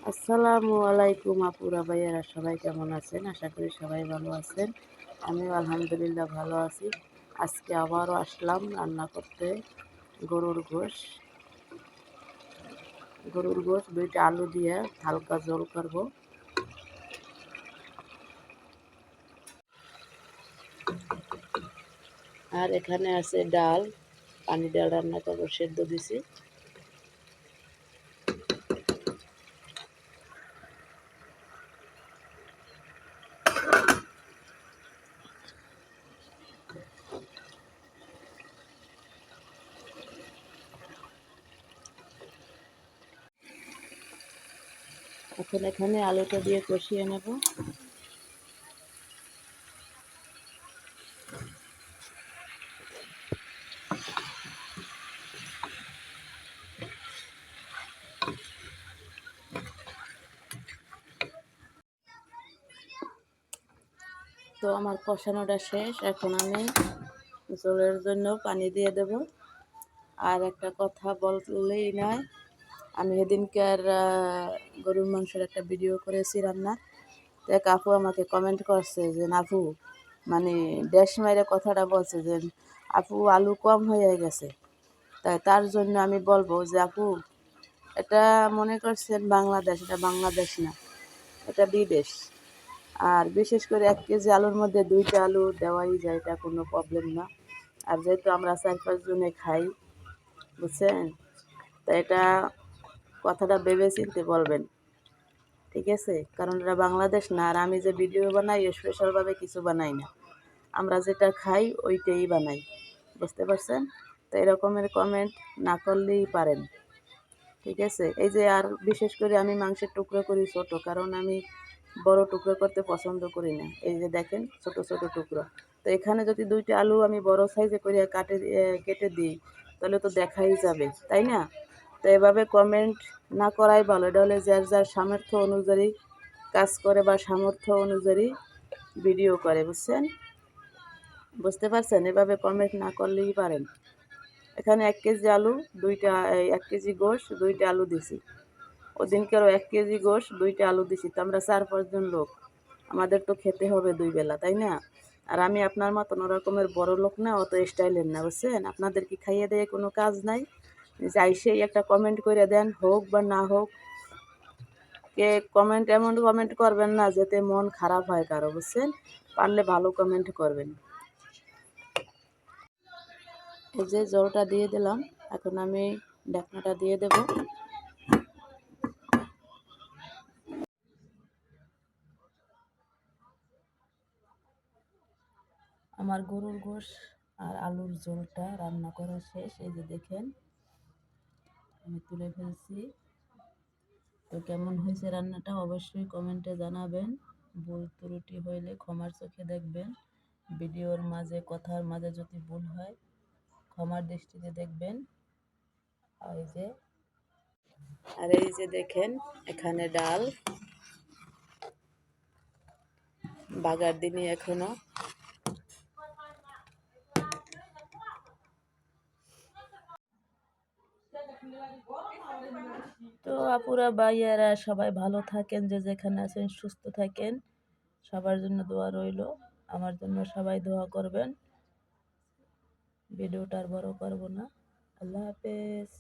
আসসালামু আলাইকুম আপুরা ভাইয়ারা, সবাই কেমন আছেন? আশা করি সবাই ভালো আছেন। আমিও আলহামদুলিল্লাহ ভালো আছি। আজকে আবারও আসলাম রান্না করতে গরুর গোশ। গরুর গোশ 2টা আলু দিয়ে হালকা ঝোল করব। আর এখানে আছে ডাল, পানি দিয়ে রান্না করব, সেদ্ধ দিছি। এখন এখানে আলুটা দিয়ে কষিয়ে নেব। তো আমার কষানোটা শেষ। এখন আমি ঝোলের জন্য পানি দিয়ে দেব। আর একটা কথা বললেই নয়, আমি সেদিনকার গরুর মাংসের একটা ভিডিও করেছি রান্নার। তো এক আপু আমাকে কমেন্ট করছে যে আপু, মানে দেশ মাইরে কথাটা বলছে যে আপু আলু কম হয়ে গেছে। তাই তার জন্য আমি বলবো যে আপু, এটা মনে করছেন বাংলাদেশ, এটা বাংলাদেশ না, এটা বিদেশ। আর বিশেষ করে 1 কেজি আলুর মধ্যে 2টা আলু দেওয়াই যায়, এটা কোনো প্রবলেম না। আর যেহেতু আমরা 4-5 জনে খাই, বুঝছেন, তা এটা কথাটা ভেবে চিনতে বলবেন, ঠিক আছে? কারণ এটা বাংলাদেশ না। আর আমি যে ভিডিও বানাই স্পেশালভাবে কিছু বানাই না, আমরা যেটা খাই ওইটাই বানাই, বুঝতে পারছেন? তো এরকমের কমেন্ট না করলেই পারেন, ঠিক আছে? এই যে, আর বিশেষ করে আমি মাংসের টুকরো করি ছোট, কারণ আমি বড় টুকরো করতে পছন্দ করি না। এই যে দেখেন, ছোট ছোট টুকরো। তো এখানে যদি 2টা আলু আমি বড় সাইজে করে কেটে দিই, তাহলে তো দেখাই যাবে, তাই না? তো এভাবে কমেন্ট না করাই ভালো। এটা হলে যার যার সামর্থ্য অনুযায়ী কাজ করে বা সামর্থ্য অনুযায়ী ভিডিও করে, বুঝছেন? বুঝতে পারছেন? এভাবে কমেন্ট না করলেই পারেন। এখানে 1 কেজি আলু, 1 কেজি গোশ, 2টা আলু দিছি। ওদিনকারও 1 কেজি গোশ, 2টা আলু দিছি। তো আমরা 4-5 জন লোক, আমাদের তো খেতে হবে 2 বেলা, তাই না? আর আমি আপনার মতন ওরকমের বড় লোক না, অত স্টাইলের না, বুঝছেন? আপনাদের কি খাইয়ে দিয়ে কোনো কাজ নাই? যাইসেই একটা কমেন্ট করে দেন, হোক বা না হোক। কে কমেন্ট এমন কমেন্ট করবেন না যাতে মন খারাপ হয় কারো, বুঝছেন? পারলে ভালো কমেন্ট করবেন। এই যে জলটা দিয়ে দিলাম, এখন আমি ঢাকনাটা দিয়ে দেব। আমার গরুর গোশ আর আলুর ঝোলটা রান্না করা শেষ। এই যে দেখেন, আমি তুলে ফেলছি। তো কেমন হয়েছে রান্নাটা অবশ্যই কমেন্টে জানাবেন। ভুল ত্রুটি হইলে ক্ষমার চোখে দেখবেন। ভিডিওর মাঝে, কথার মাঝে যদি ভুল হয়, ক্ষমার দৃষ্টিতে দেখবেন। আর এই যে দেখেন, এখানে ডাল, বাগার দিনই এখনো। তো আপুরা ভাইয়ারা সবাই ভালো থাকেন, যে যেখানে আছেন সুস্থ থাকেন। সবার জন্য দোয়া রইল। আমার জন্য সবাই দোয়া করবেন। ভিডিওটা আর বড় করব না। আল্লাহ হাফেজ।